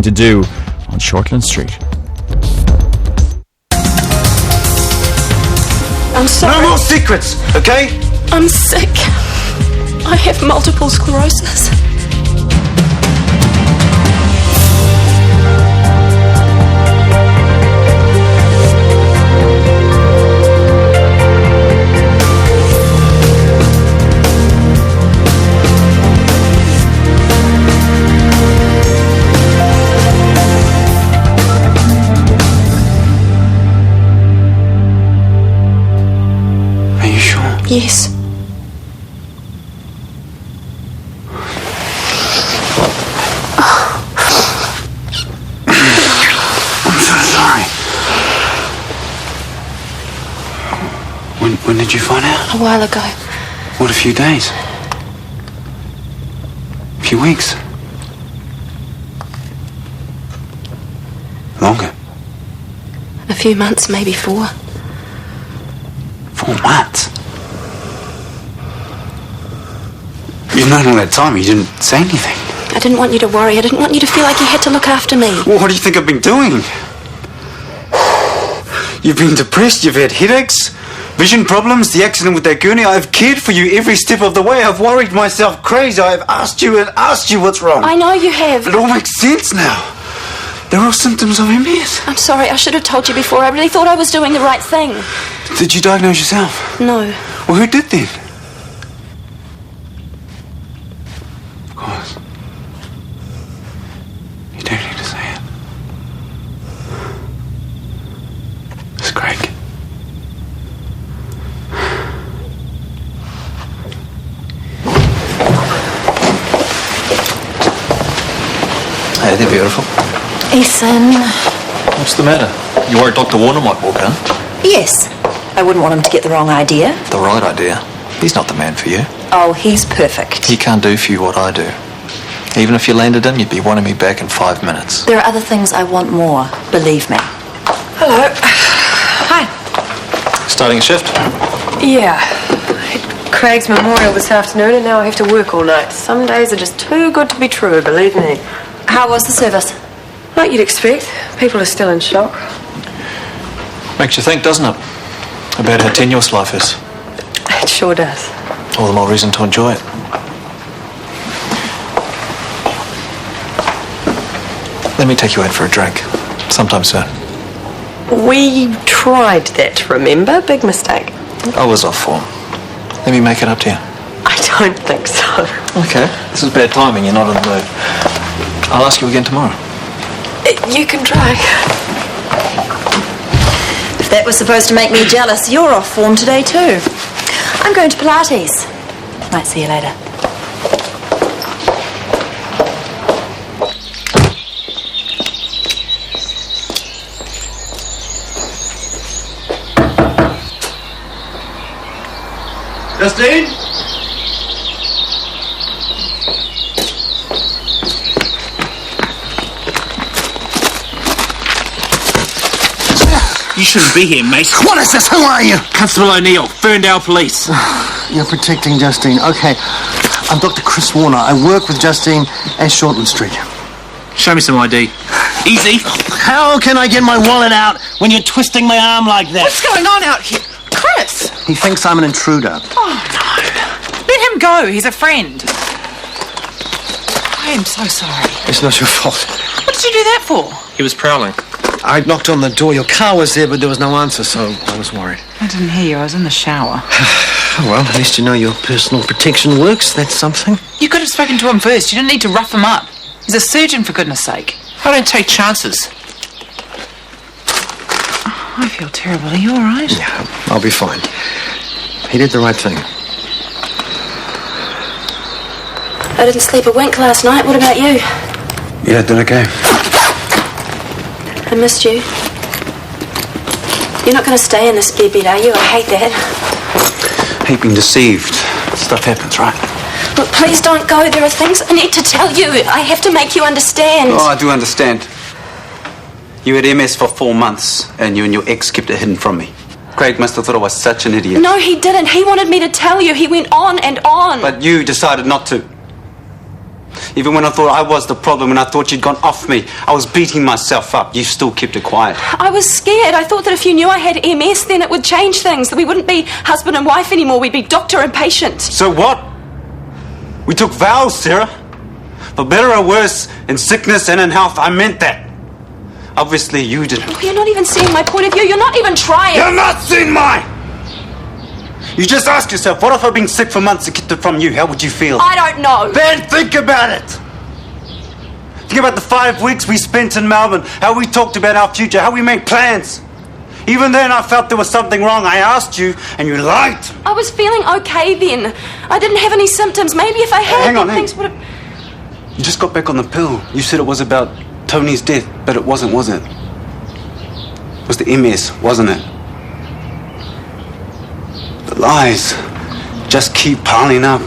to do on Shortland Street. I'm sorry. No more secrets, okay? I'm sick. I have multiple sclerosis. Yes. I'm so sorry. When did you find out? A while ago. What, a few days? A few weeks? Longer? A few months, maybe 4. 4 months? You've known all that time, you didn't say anything. I didn't want you to worry. I didn't want you to feel like you had to look after me. Well, what do you think I've been doing? You've been depressed, you've had headaches, vision problems, the accident with that gurney. I've cared for you every step of the way. I've worried myself crazy. I've asked you and asked you what's wrong. I know you have. It all makes sense now. They're all symptoms of MS. I'm sorry, I should have told you before. I really thought I was doing the right thing. Did you diagnose yourself? No. Well, who did then? Of course. You don't need to say it. It's Craig. Hey, they're beautiful. Ethan. What's the matter? You worried Dr. Warner might walk in? Yes. I wouldn't want him to get the wrong idea. The right idea? He's not the man for you. Oh, he's perfect. He can't do for you what I do. Even if you landed him, you'd be wanting me back in 5 minutes. There are other things I want more, believe me. Hello. Hi. Starting a shift? Yeah. Had Craig's memorial this afternoon and now I have to work all night. Some days are just too good to be true, believe me. How was the service? Like you'd expect. People are still in shock. Makes you think, doesn't it? About how tenuous life is. It sure does. All the more reason to enjoy it. Let me take you out for a drink. Sometime soon. We tried that, remember? Big mistake. I was off form. Let me make it up to you. I don't think so. Okay. This is bad timing. You're not in the mood. I'll ask you again tomorrow. You can try. If that was supposed to make me jealous, you're off form today too. I'm going to Pilates. Might see you later. Justine? You shouldn't be here, mate. What is this? Who are you? Constable O'Neill, Ferndale Police. You're protecting Justine. Okay. I'm Dr. Chris Warner. I work with Justine at Shortland Street. Show me some ID. Easy. How can I get my wallet out when you're twisting my arm like that? What's going on out here? Chris! He thinks I'm an intruder. Oh, no. Let him go. He's a friend. I am so sorry. It's not your fault. What did you do that for? He was prowling. I knocked on the door. Your car was there, but there was no answer, so I was worried. I didn't hear you. I was in the shower. Oh, well, at least you know your personal protection works. That's something. You could have spoken to him first. You didn't need to rough him up. He's a surgeon, for goodness sake. I don't take chances. Oh, I feel terrible. Are you all right? Yeah, I'll be fine. He did the right thing. I didn't sleep a wink last night. What about you? Yeah, did okay. I missed you. You're not going to stay in this spare bed, are you? I hate that. Hate being deceived. Stuff happens, right? Look, please don't go. There are things I need to tell you. I have to make you understand. Oh, I do understand. You had MS for 4 months, and you and your ex kept it hidden from me. Craig must have thought I was such an idiot. No, he didn't. He wanted me to tell you. He went on and on. But you decided not to. Even when I thought I was the problem and I thought you'd gone off me, I was beating myself up. You still kept it quiet. I was scared. I thought that if you knew I had MS, then it would change things, that we wouldn't be husband and wife anymore. We'd be doctor and patient. So what? We took vows, Sarah. For better or worse, in sickness and in health, I meant that. Obviously, you didn't. Oh, you're not even seeing my point of view. You're not even trying. You're not seeing mine! You just ask yourself, what if I'd been sick for months and kept it from you? How would you feel? I don't know. Then think about it! Think about the 5 weeks we spent in Melbourne, how we talked about our future, how we made plans. Even then, I felt there was something wrong. I asked you, and you lied to me. I was feeling okay then. I didn't have any symptoms. Maybe if I had, Hang on, things would have... You just got back on the pill. You said it was about Tony's death, but it wasn't, was it? It was the MS, wasn't it? The lies just keep piling up.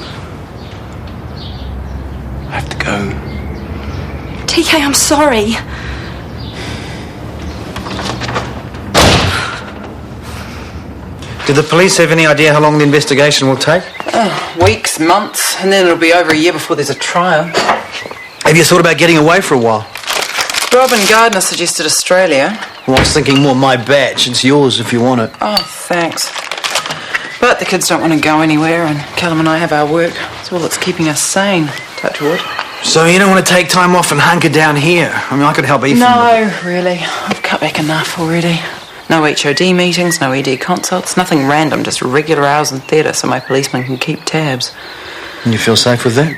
I have to go. TK, I'm sorry. Did the police have any idea how long the investigation will take? Weeks, months, and then it'll be over a year before there's a trial. Have you thought about getting away for a while? Robin Gardner suggested Australia. Well, I was thinking more my batch. It's yours if you want it. Oh, thanks. But the kids don't want to go anywhere, and Callum and I have our work. It's all that's keeping us sane, touch wood. So you don't want to take time off and hunker down here? I mean, I could help Ethan. No, really. I've cut back enough already. No HOD meetings, no ED consults, nothing random, just regular hours in theatre so my policeman can keep tabs. And you feel safe with that?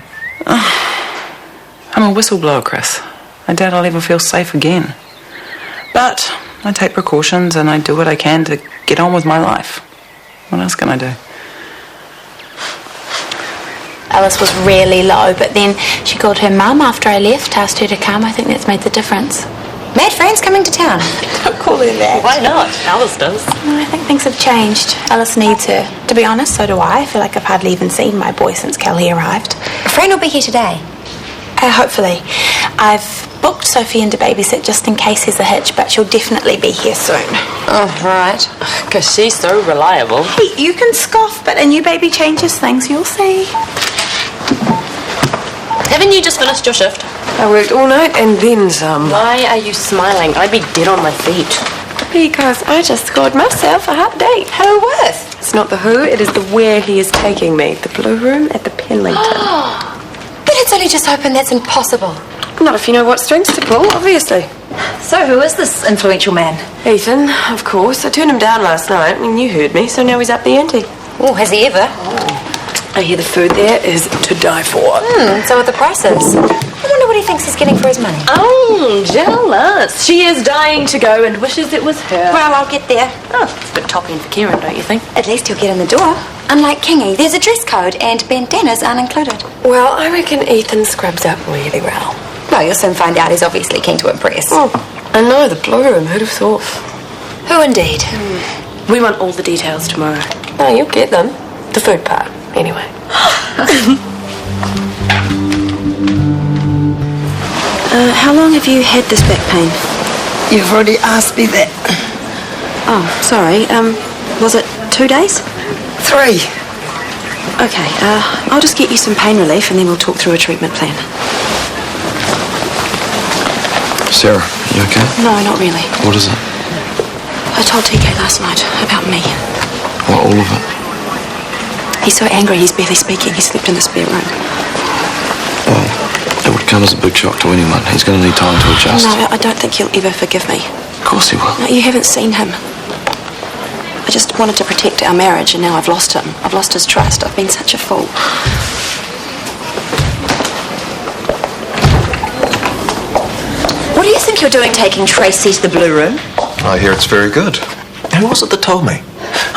I'm a whistleblower, Chris. I doubt I'll ever feel safe again. But I take precautions and I do what I can to get on with my life. What else can I do? Alice was really low, but then she called her mum after I left, asked her to come. I think that's made the difference. Mad friend's coming to town. Don't call her that. Why not? Alice does. No, I think things have changed. Alice needs her. To be honest, so do I. I feel like I've hardly even seen my boy since Kelly arrived. A friend will be here today. Hopefully. I've booked Sophie in to babysit just in case there's a hitch, but she'll definitely be here soon. Oh, right. Because she's so reliable. Hey, you can scoff, but a new baby changes things, you'll see. Haven't you just finished your shift? I worked all night and then some. Why are you smiling? I'd be dead on my feet. Because I just scored myself a hot date. Who with? It's not the who, it is the where he is taking me. The Blue Room at the Penlington. But it's only just open, that's impossible. Not if you know what strings to pull, obviously. So who is this influential man? Ethan, of course. I turned him down last night. I mean, you heard me, so now he's up the ante. Oh, has he ever? I hear the food there is to die for. So are the prices. I wonder what he thinks he's getting for his money. Oh, jealous. She is dying to go and wishes it was her. Well, I'll get there. Oh, it's a bit topping for Kieran, don't you think? At least he'll get in the door. Unlike Kingy, there's a dress code and bandanas aren't included. Well, I reckon Ethan scrubs up really well. Well, you'll soon find out he's obviously keen to impress. Oh, I know, the Blue Room, who'd have thought? Who indeed? We want all the details tomorrow. Oh, you'll get them. The food part, anyway. How long have you had this back pain? You've already asked me that. Oh, sorry. Was it 2 days? 3. Okay, I'll just get you some pain relief and then we'll talk through a treatment plan. Sarah, you okay? No, not really. What is it? I told TK last night about me. What, all of it? He's so angry he's barely speaking. He slept in the spare room. Well, it would come as a big shock to anyone. He's going to need time to adjust. No, I don't think he'll ever forgive me. Of course he will. No, you haven't seen him. I just wanted to protect our marriage and now I've lost him. I've lost his trust. I've been such a fool. What do you think you're doing taking Tracy to the Blue Room? I hear it's very good. Who was it that told me?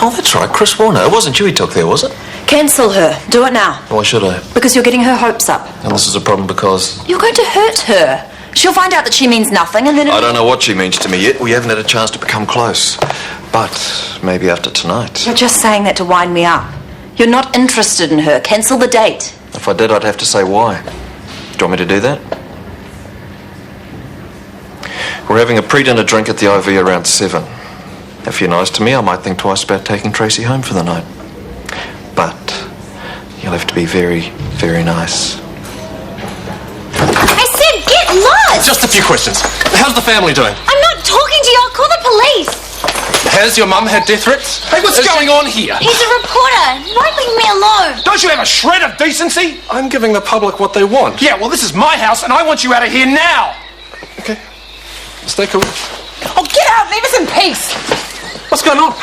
Oh, that's right, Chris Warner. It wasn't you he took there, was it? Cancel her. Do it now. Why should I? Because you're getting her hopes up. And this is a problem because... You're going to hurt her. She'll find out that she means nothing and then... I don't know what she means to me yet. We haven't had a chance to become close. But maybe after tonight. You're just saying that to wind me up. You're not interested in her. Cancel the date. If I did, I'd have to say why. Do you want me to do that? We're having a pre-dinner drink at the IV around 7. If you're nice to me, I might think twice about taking Tracy home for the night. But you'll have to be very, very nice. What? Just a few questions. How's the family doing? I'm not talking to you. I'll call the police. Has your mum had death threats? Hey, what's going on here? He's a reporter. He won't leave me alone. Don't you have a shred of decency? I'm giving the public what they want. Yeah, well, this is my house, and I want you out of here now. Okay. Stay cool. Oh, get out! Leave us in peace! What's going on?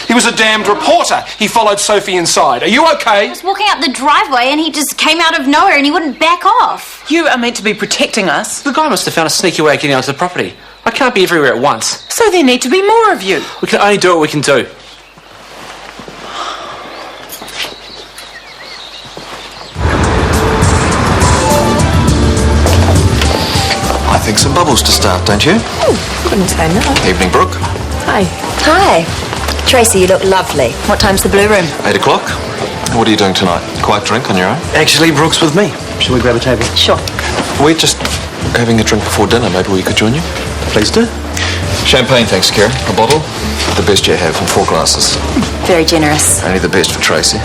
He was a damned reporter. He followed Sophie inside. Are you okay? I was walking up the driveway and he just came out of nowhere and he wouldn't back off. You are meant to be protecting us. The guy must have found a sneaky way of getting onto the property. I can't be everywhere at once. So there need to be more of you. We can only do what we can do. I think some bubbles to start, don't you? Couldn't say no. Evening, Brooke. Hi. Hi. Tracy, you look lovely. What time's the blue room? 8 o'clock. What are you doing tonight? Quiet drink on your own? Actually, Brooke's with me. Shall we grab a table? Sure. We're just having a drink before dinner. Maybe we could join you? Please do. Champagne, thanks, Karen. A bottle? The best you have, and 4 glasses. Very generous. Only the best for Tracy.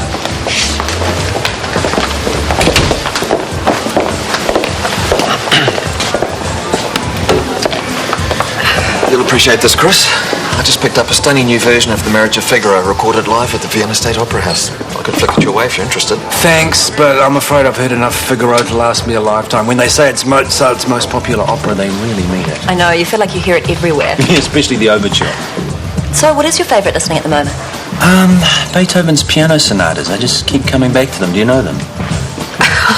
You'll appreciate this, Chris. I just picked up a stunning new version of The Marriage of Figaro, recorded live at the Vienna State Opera House. I could flick it your way if you're interested. Thanks, but I'm afraid I've heard enough Figaro to last me a lifetime. When they say it's Mozart's most popular opera, they really mean it. I know, you feel like you hear it everywhere. Especially the overture. So, what is your favourite listening at the moment? Beethoven's piano sonatas. I just keep coming back to them. Do you know them?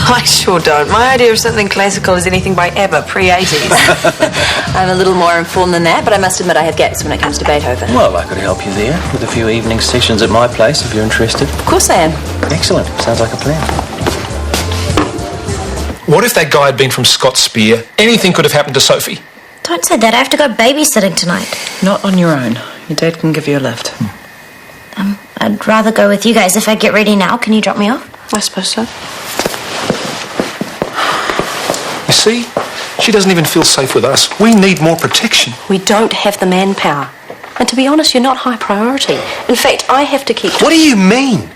I sure don't. My idea of something classical is anything by ABBA, pre-80s. I'm a little more informed than that, but I must admit I have gaps when it comes to Beethoven. Well, I could help you there with a few evening sessions at my place if you're interested. Of course I am. Excellent. Sounds like a plan. What if that guy had been from Scott Spear? Anything could have happened to Sophie. Don't say that. I have to go babysitting tonight. Not on your own. Your dad can give you a lift. I'd rather go with you guys. If I get ready now, can you drop me off? I suppose so. You see? She doesn't even feel safe with us. We need more protection. We don't have the manpower. And to be honest, you're not high priority. In fact, I have to keep... What do you mean?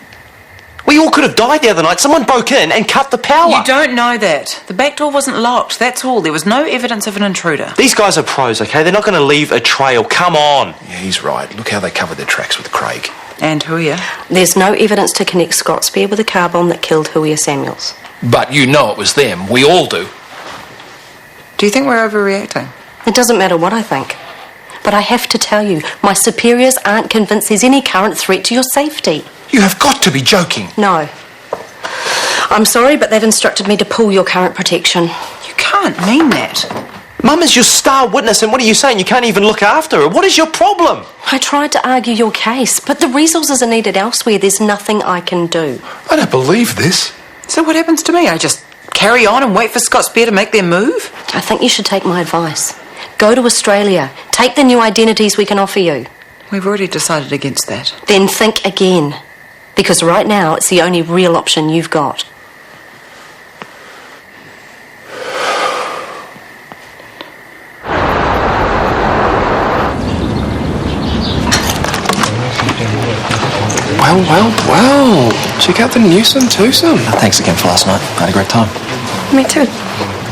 We all could have died the other night. Someone broke in and cut the power. You don't know that. The back door wasn't locked, that's all. There was no evidence of an intruder. These guys are pros, okay? They're not going to leave a trail. Come on. Yeah, he's right. Look how they covered their tracks with Craig. And Huia. There's no evidence to connect Scott Spear with the car bomb that killed Huia Samuels. But you know it was them. We all do. Do you think we're overreacting? It doesn't matter what I think. But I have to tell you, my superiors aren't convinced there's any current threat to your safety. You have got to be joking. No. I'm sorry, but they've instructed me to pull your current protection. You can't mean that. Mum is your star witness, and what are you saying? You can't even look after her. What is your problem? I tried to argue your case, but the resources are needed elsewhere. There's nothing I can do. I don't believe this. So what happens to me? I just carry on and wait for Scott Spear to make their move? I think you should take my advice. Go to Australia. Take the new identities we can offer you. We've already decided against that. Then think again. Because right now, it's the only real option you've got. Well. Check out the Newsom twosome. Thanks again for last night. I had a great time. Me too.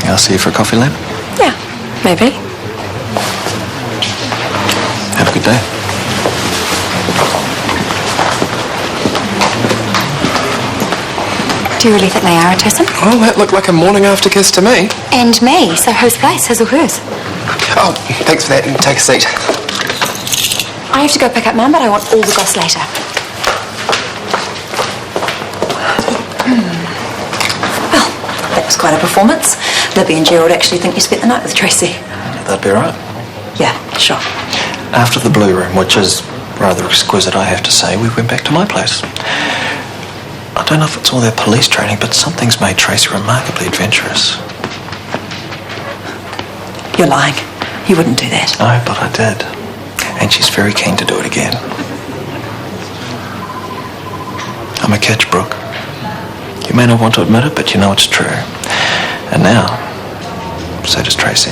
Yeah, I'll see you for a coffee, Len. Yeah, maybe. Have a good day. Do you really think they are a twosome? Oh, that looked like a morning after kiss to me. And me, so whose place, his or hers? Oh, thanks for that. Take a seat. I have to go pick up Mum, but I want all the goss later. Well, that was quite a performance. Libby and Gerald actually think you spent the night with Tracy. That'd be right. Yeah, sure. After the Blue Room, which is rather exquisite, I have to say, we went back to my place. I don't know if it's all their police training, but something's made Tracy remarkably adventurous. You're lying. You wouldn't do that. No, but I did. And she's very keen to do it again. I'm a catch, Brooke. You may not want to admit it, but you know it's true. And now, so does Tracy.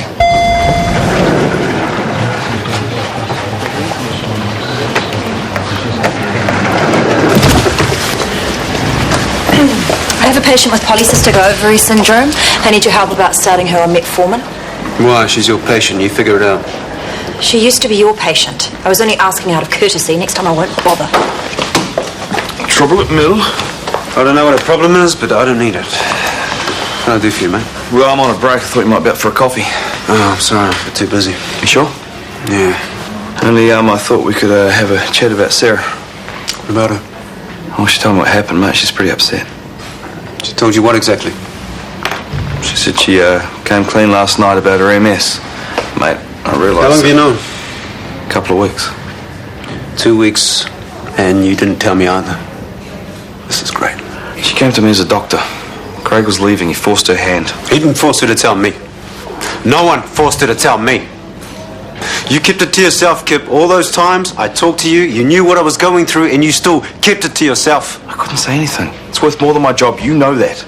I have a patient with polycystic ovary syndrome. I need your help about starting her on metformin. Why? She's your patient. You figure it out. She used to be your patient. I was only asking out of courtesy. Next time I won't bother. Trouble at mill? I don't know what a problem is, but I don't need it. What can I do for you, mate? Well, I'm on a break. I thought you might be up for a coffee. Oh, I'm sorry. I'm too busy. You sure? Yeah. Only, I thought we could have a chat about Sarah. What about her? Well, she told me what happened, mate. She's pretty upset. She told you what exactly? She said she came clean last night about her MS. Mate, I realised... How long have you known? A couple of weeks. 2 weeks, and you didn't tell me either. This is great. She came to me as a doctor. Craig was leaving. He forced her hand. He didn't force her to tell me. No one forced her to tell me. You kept it to yourself, Kip. All those times I talked to you, you knew what I was going through, and you still kept it to yourself. I couldn't say anything. It's worth more than my job. You know that.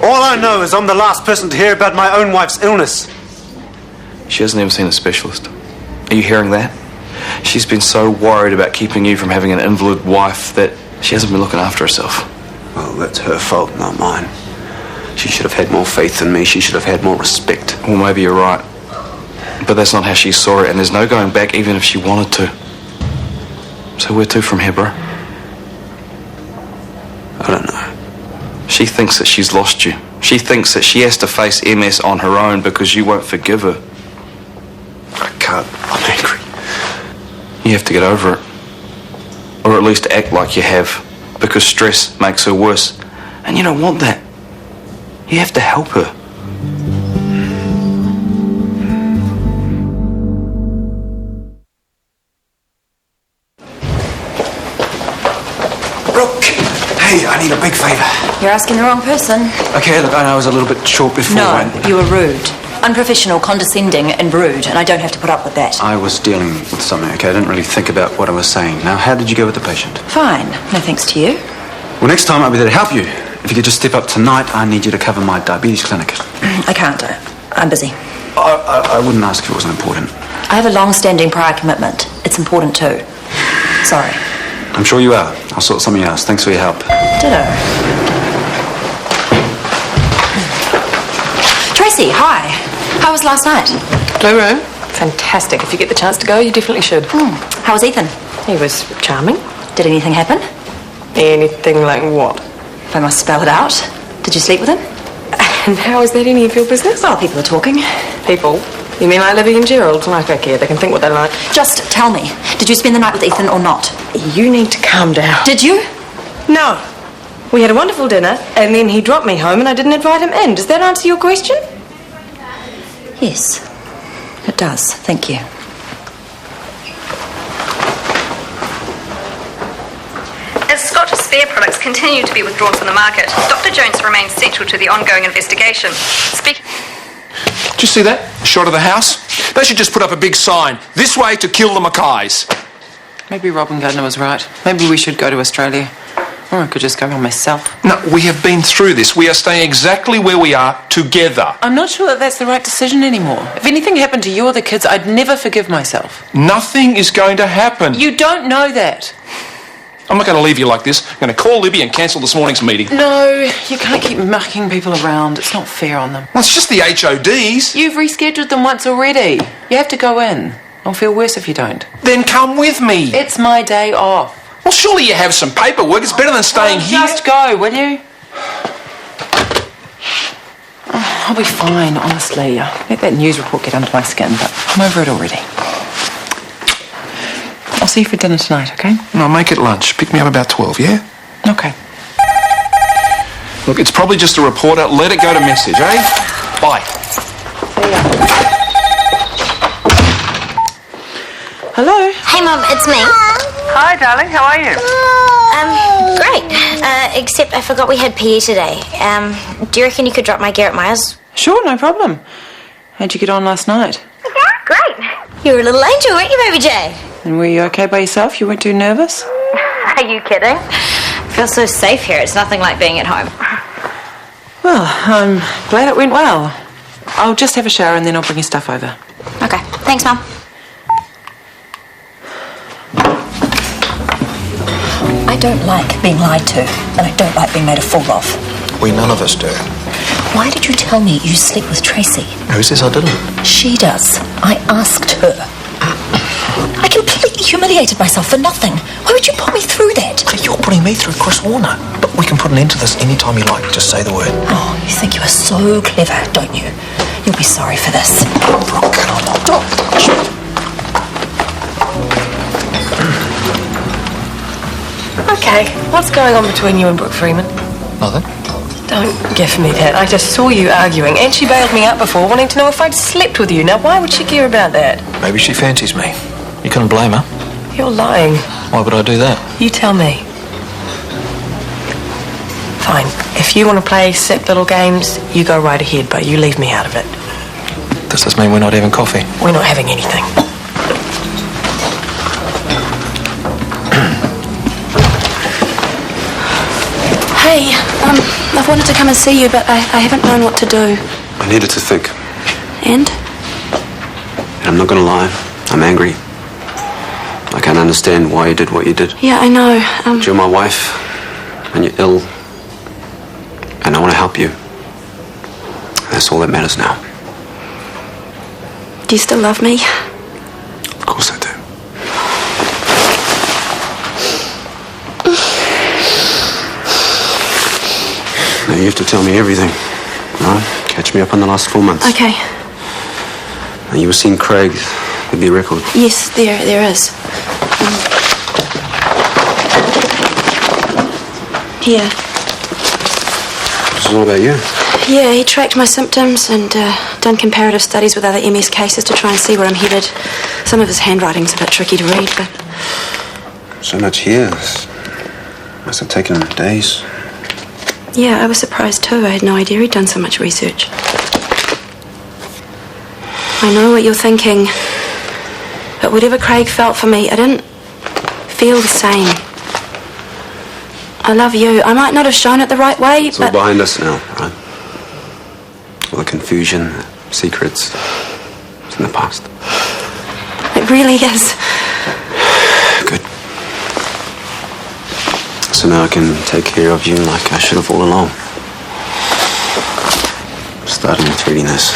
All I know is I'm the last person to hear about my own wife's illness. She hasn't even seen a specialist. Are you hearing that? She's been so worried about keeping you from having an invalid wife that she hasn't been looking after herself. Well, that's her fault, not mine. She should have had more faith in me. She should have had more respect. Well, maybe you're right. But that's not how she saw it, and there's no going back even if she wanted to. So where to from here, bro? I don't know. She thinks that she's lost you. She thinks that she has to face MS on her own because you won't forgive her. I can't. I'm angry. You have to get over it. Or at least act like you have. Because stress makes her worse. And you don't want that. You have to help her. Hey, I need a big favour. You're asking the wrong person. Okay, look, I know I was a little bit short before. No, you were rude. Unprofessional, condescending, and rude, and I don't have to put up with that. I was dealing with something, okay? I didn't really think about what I was saying. Now, how did you go with the patient? Fine. No thanks to you. Well, next time I'll be there to help you. If you could just step up tonight, I need you to cover my diabetes clinic. I can't. I'm busy. I wouldn't ask if it wasn't important. I have a long-standing prior commitment. It's important too. Sorry. I'm sure you are. I'll sort something else. Thanks for your help. Ditto. Tracy, hi. How was last night? Blue Room? Fantastic. If you get the chance to go, you definitely should. How was Ethan? He was charming. Did anything happen? Anything like what? I must spell it out. Did you sleep with him? And how is that any of your business? Well, people are talking. People? You mean like Libby and Gerald? Like I care. They can think what they like. Just tell me. Did you spend the night with Ethan or not? You need to calm down. Did you? No. We had a wonderful dinner, and then he dropped me home, and I didn't invite him in. Does that answer your question? Yes, it does. Thank you. As Scottish Spare products continue to be withdrawn from the market, Dr. Jones remains central to the ongoing investigation. Did you see that? A shot of the house? They should just put up a big sign. This way to kill the Mackays. Maybe Robin Gardner was right. Maybe we should go to Australia. Or I could just go by myself. No, we have been through this. We are staying exactly where we are, together. I'm not sure that that's the right decision anymore. If anything happened to you or the kids, I'd never forgive myself. Nothing is going to happen. You don't know that. I'm not going to leave you like this. I'm going to call Libby and cancel this morning's meeting. No, you can't keep mucking people around. It's not fair on them. Well, it's just the HODs. You've rescheduled them once already. You have to go in. I'll feel worse if you don't. Then come with me. It's my day off. Well, surely you have some paperwork. It's better than staying here. Just go, will you? Oh, I'll be fine, honestly. Let that news report get under my skin, but I'm over it already. I'll see you for dinner tonight, okay? No, make it lunch. Pick me up about 12, yeah? Okay. Look, it's probably just a reporter. Let it go to message, eh? Bye. See ya. Hello? Hey, Mum, it's me. Hi, darling. How are you? Great. Except I forgot we had PE today. Do you reckon you could drop my gear at Myers? Sure, no problem. How'd you get on last night? Great. You were a little angel, weren't you, Baby J? And were you okay by yourself? You weren't too nervous? Are you kidding? I feel so safe here. It's nothing like being at home. Well, I'm glad it went well. I'll just have a shower and then I'll bring your stuff over. Okay. Thanks, Mum. I don't like being lied to, and I don't like being made a fool of. We none of us do. Why did you tell me you sleep with Tracy? Who says I didn't? She does. I asked her. I completely humiliated myself for nothing. Why would you put me through that? You're putting me through Chris Warner. But we can put an end to this anytime you like. Just say the word. Oh, you think you are so clever, don't you? You'll be sorry for this. Brooke, come on. Okay, what's going on between you and Brooke Freeman? Nothing. Don't give me that. I just saw you arguing, and she bailed me out before, wanting to know if I'd slept with you. Now, why would she care about that? Maybe she fancies me. You couldn't blame her. You're lying. Why would I do that? You tell me. Fine. If you want to play sick little games, you go right ahead, but you leave me out of it. Does this mean we're not having coffee? We're not having anything. Hey, I've wanted to come and see you, but I haven't known what to do. I needed to think. And? And I'm not going to lie. I'm angry. I can't understand why you did what you did. Yeah, I know. You're my wife, and you're ill. And I want to help you. That's all that matters now. Do you still love me? Of course I do. Now you have to tell me everything. Right? Catch me up on the last 4 months. Okay. And you were seeing Craig with the record. Yes, there is. Here. This is all about you. Yeah, he tracked my symptoms and done comparative studies with other MS cases to try and see where I'm headed. Some of his handwriting's a bit tricky to read, but... So much here. Must have taken days. Yeah, I was surprised too. I had no idea he'd done so much research. I know what you're thinking. But whatever Craig felt for me, I didn't feel the same. I love you. I might not have shown it the right way, It's all but... behind us now, right? All the confusion, the secrets. It's in the past. It really is. Good. So now I can take care of you like I should have all along. Starting with reading this.